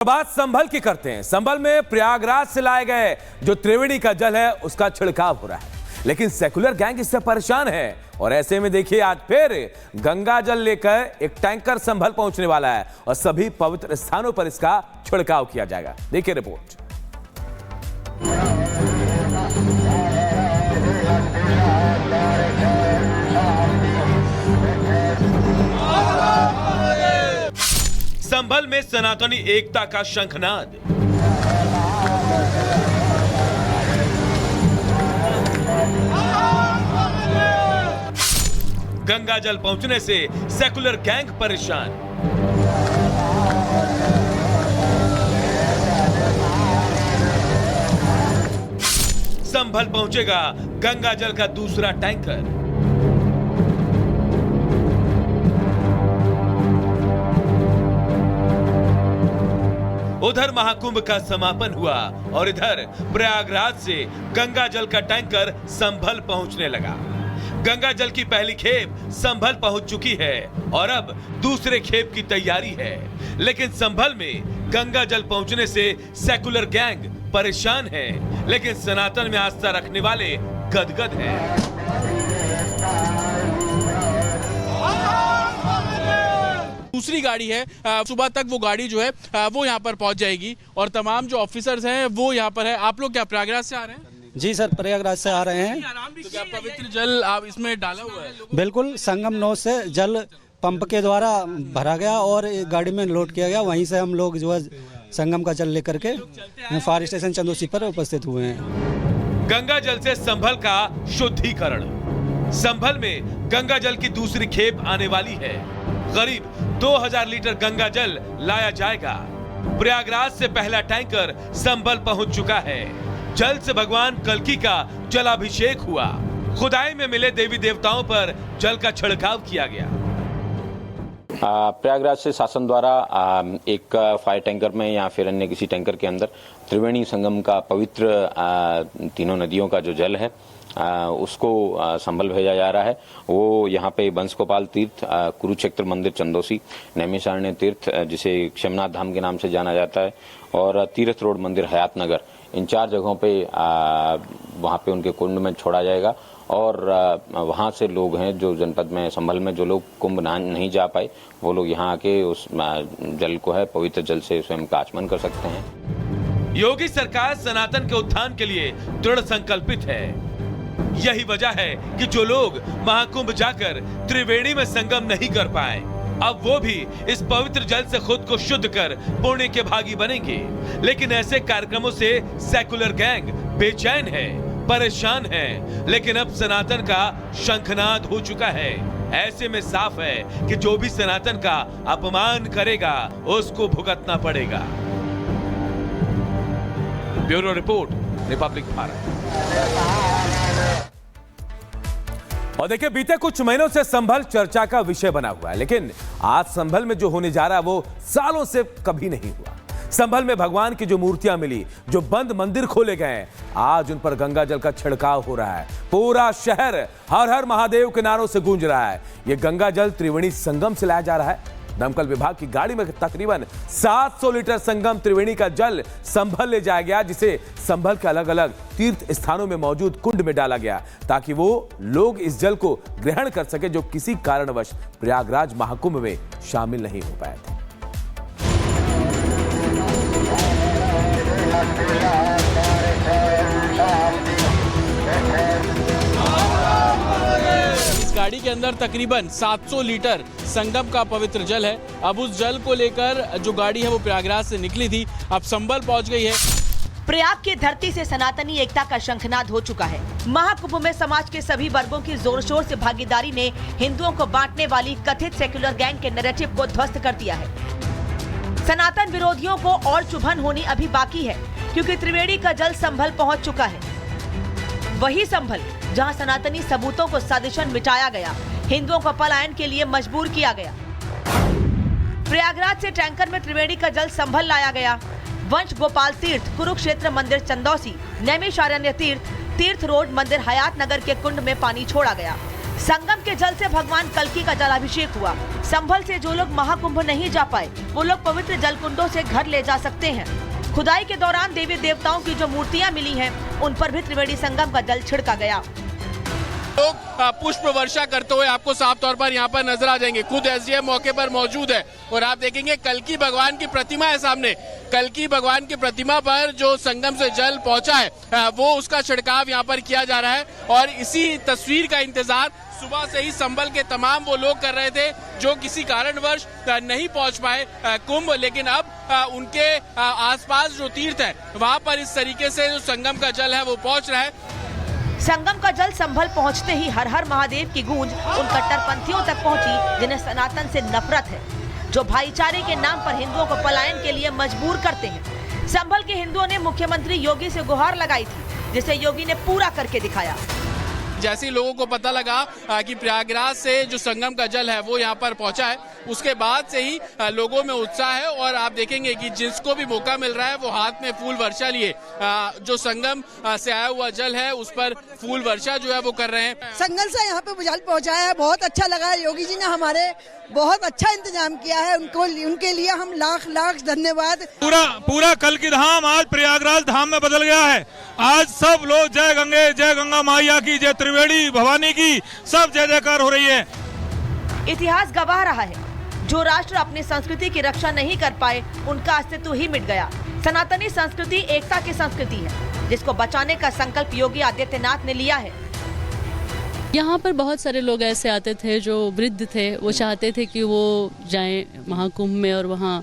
बात संभल की करते हैं। संभल में प्रयागराज से लाए गए जो त्रिवेणी का जल है उसका छिड़काव हो रहा है, लेकिन सेकुलर गैंग इससे परेशान है। और ऐसे में देखिए आज फिर गंगा जल लेकर एक टैंकर संभल पहुंचने वाला है और सभी पवित्र स्थानों पर इसका छिड़काव किया जाएगा। देखिए रिपोर्ट। संभल में सनातनी एकता का शंखनाद। गंगा जल पहुंचने से सेकुलर गैंग परेशान। संभल पहुंचेगा गंगा जल का दूसरा टैंकर। उधर महाकुंभ का समापन हुआ और इधर प्रयागराज से गंगा जल का टैंकर संभल पहुंचने लगा। गंगा जल की पहली खेप संभल पहुंच चुकी है और अब दूसरे खेप की तैयारी है, लेकिन संभल में गंगा जल पहुंचने से सेकुलर गैंग परेशान है, लेकिन सनातन में आस्था रखने वाले गदगद हैं। दूसरी गाड़ी है, सुबह तक वो गाड़ी जो है वो यहाँ पर पहुंच जाएगी और तमाम जो ऑफिसर्स हैं वो यहाँ पर है। आप लोग क्या प्रयागराज से आ रहे हैं? जी सर, प्रयागराज से आ रहे हैं। तो क्या पवित्र जल आप इसमें डाला हुआ है? बिल्कुल, संगम नौ से जल पंप के द्वारा भरा गया और गाड़ी में लोड किया गया। वहीं से हम लोग जो है संगम का जल लेकर के फायर स्टेशन चंदोसी पर उपस्थित हुए हैं। गंगा जल से संभल का शुद्धिकरण। संभल में गंगा जल की दूसरी खेप आने वाली है। करीब 2000 लीटर गंगा जल लाया जाएगा। प्रयागराज से पहला टैंकर संभल पहुंच चुका है। जल से भगवान कल्की का जलाभिषेक हुआ। खुदाई में मिले देवी देवताओं पर जल का छिड़काव किया गया। प्रयागराज से शासन द्वारा एक फायर टैंकर में या फिर अन्य किसी टैंकर के अंदर त्रिवेणी संगम का पवित्र तीनों नदियों का जो जल है उसको संभल भेजा जा रहा है। वो यहाँ पे बंस गोपाल तीर्थ, कुरुक्षेत्र मंदिर चंदोसी, नैमिषारण्य तीर्थ जिसे क्षमनाथ धाम के नाम से जाना जाता है, और तीर्थ रोड मंदिर हयात नगर, इन 4 जगहों पे वहाँ पे उनके कुंड में छोड़ा जाएगा। और वहाँ से लोग हैं जो जनपद में संभल में जो लोग कुंभ नहीं जा पाए, वो लोग यहाँ आके उस जल को है पवित्र जल से स्वयं का आचमन कर सकते हैं। योगी सरकार सनातन के उत्थान के लिए दृढ़ संकल्पित है। यही वजह है कि जो लोग महाकुंभ जाकर त्रिवेणी में संगम नहीं कर पाए, अब वो भी इस पवित्र जल से खुद को शुद्ध कर पुण्य के भागी बनेंगे। लेकिन ऐसे कार्यक्रमों से सेकुलर गैंग बेचैन है, परेशान है, लेकिन अब सनातन का शंखनाद हो चुका है। ऐसे में साफ है कि जो भी सनातन का अपमान करेगा उसको भुगतना पड़ेगा। Bureau report, Republic Bharat. और देखिए, बीते कुछ महीनों से संभल चर्चा का विषय बना हुआ है, लेकिन आज संभल में जो होने जा रहा है वो सालों से कभी नहीं हुआ। संभल में भगवान की जो मूर्तियां मिली, जो बंद मंदिर खोले गए, आज उन पर गंगा जल का छिड़काव हो रहा है। पूरा शहर हर हर महादेव के नारों से गूंज रहा है। यह गंगा जल त्रिवेणी संगम से लाया जा रहा है। दमकल विभाग की गाड़ी में तकरीबन 700 लीटर संगम त्रिवेणी का जल संभल ले जाया गया, जिसे संभल के अलग अलग तीर्थ स्थानों में मौजूद कुंड में डाला गया, ताकि वो लोग इस जल को ग्रहण कर सके जो किसी कारणवश प्रयागराज महाकुंभ में शामिल नहीं हो पाए थे। गाड़ी के अंदर तकरीबन 700 लीटर संगम का पवित्र जल है। अब उस जल को लेकर जो गाड़ी है वो प्रयागराज से निकली थी, अब संभल पहुंच गई है। प्रयाग की धरती से सनातनी एकता का शंखनाद हो चुका है। महाकुंभ में समाज के सभी वर्गों की जोर शोर से भागीदारी ने हिंदुओं को बांटने वाली कथित सेक्युलर गैंग के नैरेटिव को ध्वस्त कर दिया है। सनातन विरोधियों को और चुभन होनी अभी बाकी है, क्योंकि त्रिवेणी का जल संभल पहुंच चुका है। वही संभल जहां सनातनी सबूतों को साजिशन मिटाया गया, हिंदुओं को पलायन के लिए मजबूर किया गया। प्रयागराज से टैंकर में त्रिवेणी का जल संभल लाया गया। वंश गोपाल तीर्थ, कुरुक्षेत्र मंदिर चंदौसी, नैमिषारण्य तीर्थ, तीर्थ रोड मंदिर हयात नगर के कुंड में पानी छोड़ा गया। संगम के जल से भगवान कल्की का जलाभिषेक हुआ। संभल से जो लोग महाकुंभ नहीं जा पाए वो लोग पवित्र जल कुंडों से घर ले जा सकते हैं। खुदाई के दौरान देवी देवताओं की जो मूर्तियां मिली हैं, उन पर भी त्रिवेणी संगम का जल छिड़का गया। लोग पुष्प वर्षा करते हुए आपको साफ तौर पर यहाँ पर नजर आ जाएंगे। खुद एसडीएम मौके पर मौजूद है और आप देखेंगे कल्की भगवान की प्रतिमा है सामने। कल्की भगवान की प्रतिमा पर जो संगम से जल पहुंचा है वो उसका छिड़काव यहाँ पर किया जा रहा है और इसी तस्वीर का इंतजार सुबह से ही संभल के तमाम वो लोग कर रहे थे जो किसी कारणवश नहीं पहुंच पाए कुंभ, लेकिन अब उनके आसपास जो तीर्थ है वहां पर इस तरीके से जो संगम का जल है वो पहुंच रहा है। संगम का जल संभल पहुंचते ही हर हर महादेव की गूंज उन कट्टरपंथियों तक पहुंची जिन्हें सनातन से नफरत है, जो भाईचारे के नाम पर हिंदुओं को पलायन के लिए मजबूर करते हैं। संभल के हिंदुओं ने मुख्यमंत्री योगी से गुहार लगाई थी, जिसे योगी ने पूरा करके दिखाया। जैसे ही लोगों को पता लगा कि प्रयागराज से जो संगम का जल है वो यहाँ पर पहुंचा है, उसके बाद से ही लोगों में उत्साह है और आप देखेंगे कि जिसको भी मौका मिल रहा है वो हाथ में फूल वर्षा लिए जो संगम से आया हुआ जल है उस पर फूल वर्षा जो है वो कर रहे हैं। संगम से यहाँ पे जल पहुँचाया है, बहुत अच्छा लगा है। योगी जी ने हमारे बहुत अच्छा इंतजाम किया है, उनके लिए हम लाख लाख धन्यवाद। पूरा कल्की धाम आज प्रयागराज धाम में बदल गया है। आज सब लोग जय गंगे, जय गंगा मैया की, जय त्रिवेणी भवानी की, सब जय जयकार हो रही है। इतिहास गवाह रहा है, जो राष्ट्र अपनी संस्कृति की रक्षा नहीं कर पाए उनका अस्तित्व ही मिट गया। सनातनी संस्कृति एकता की संस्कृति है, जिसको बचाने का संकल्प योगी आदित्यनाथ ने लिया है। यहाँ पर बहुत सारे लोग ऐसे आते थे जो वृद्ध थे, वो चाहते थे कि वो जाएं महाकुंभ में और वहाँ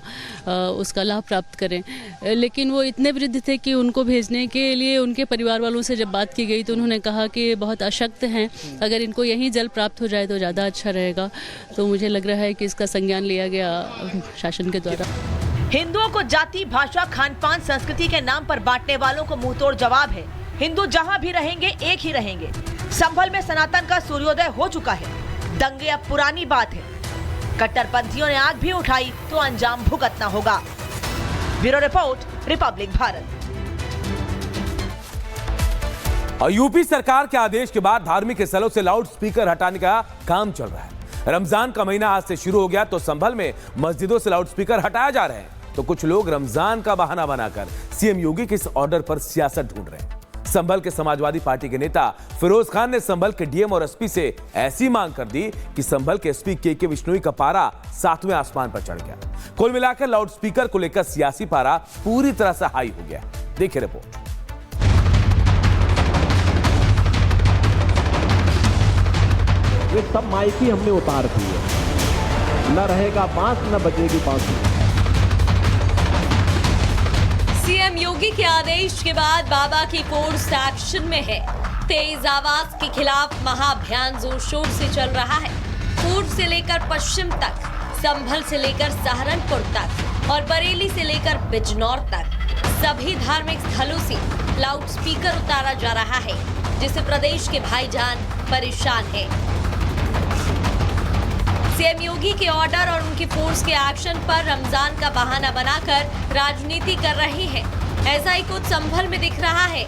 उसका लाभ प्राप्त करें, लेकिन वो इतने वृद्ध थे कि उनको भेजने के लिए उनके परिवार वालों से जब बात की गई तो उन्होंने कहा कि बहुत अशक्त हैं, अगर इनको यहीं जल प्राप्त हो जाए तो ज़्यादा अच्छा रहेगा। तो मुझे लग रहा है कि इसका संज्ञान लिया गया शासन के द्वारा। हिंदुओं को जाति, भाषा, खान पान, संस्कृति के नाम पर बांटने वालों को मुंहतोड़ जवाब है। हिंदू जहां भी रहेंगे एक ही रहेंगे। संभल में सनातन का सूर्योदय हो चुका है, दंगे अब पुरानी बात है। कट्टरपंथियों ने आग भी उठाई तो अंजाम भुगतना होगा। Bureau report, Republic Bharat. और यूपी सरकार के आदेश के बाद धार्मिक स्थलों से लाउड स्पीकर हटाने का काम चल रहा है। रमजान का महीना आज से शुरू हो गया तो संभल में मस्जिदों से लाउड स्पीकर हटाया जा रहे हैं, तो कुछ लोग रमजान का बहाना बनाकर सीएम योगी के इस ऑर्डर पर सियासत ढूंढ रहे हैं। संभल के समाजवादी पार्टी के नेता फिरोज खान ने संभल के डीएम और एसपी से ऐसी मांग कर दी कि संभल के एसपी के बिश्नोई का पारा 7वें आसमान पर चढ़ गया। कुल मिलाकर लाउड स्पीकर को लेकर सियासी पारा पूरी तरह से हाई हो गया। देखिए रिपोर्ट। ये सब माइक ही हमने उतार दी है, न रहेगा बांस न बजेगी बांसुरी। सीएम योगी के आदेश के बाद बाबा की फोर्स एक्शन में है। तेज आवाज के खिलाफ महाअभियान जोर शोर से चल रहा है। पूर्व से लेकर पश्चिम तक, संभल से लेकर सहारनपुर तक और बरेली से लेकर बिजनौर तक सभी धार्मिक स्थलों से लाउड स्पीकर उतारा जा रहा है, जिससे प्रदेश के भाईजान परेशान हैं। सीएम योगी के ऑर्डर और उनकी फोर्स के एक्शन पर रमजान का बहाना बनाकर राजनीति कर रहे हैं। ऐसा ही कुछ संभल में दिख रहा है,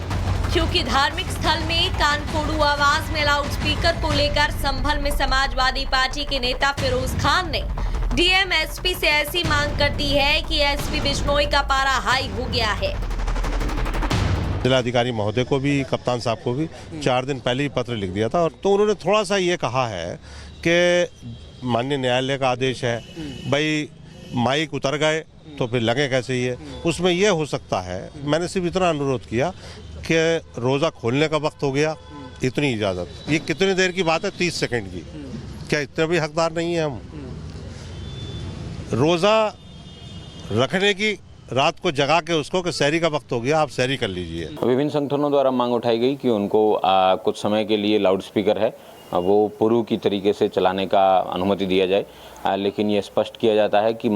क्योंकि धार्मिक स्थल में कानफोड़ू आवाज में लाउड स्पीकर को लेकर संभल में समाजवादी पार्टी के नेता फिरोज खान ने डीएम एसपी से ऐसी मांग कर दी है कि एसपी बिश्नोई का पारा हाई हो गया है। जिलाधिकारी महोदय को भी, कप्तान साहब को भी 4 दिन पहले ही पत्र लिख दिया था, और तो उन्होंने थोड़ा सा ये कहा है कि माननीय न्यायालय का आदेश है, भाई माइक उतर गए तो फिर लगे कैसे ये, उसमें ये हो सकता है। मैंने सिर्फ इतना अनुरोध किया कि रोज़ा खोलने का वक्त हो गया, इतनी इजाज़त। ये कितनी देर की बात है? 30 सेकंड की। क्या इतने भी हकदार नहीं है हम? रोज़ा रखने की, रात को जगा के उसको कि सहरी का वक्त हो गया, आप सहरी कर लीजिए। विभिन्न संगठनों द्वारा मांग उठाई गई कि उनको कुछ समय के लिए लाउड स्पीकर है वो पूर्व की तरीके से चलाने का अनुमति दिया जाए, लेकिन ये स्पष्ट किया जाता है कि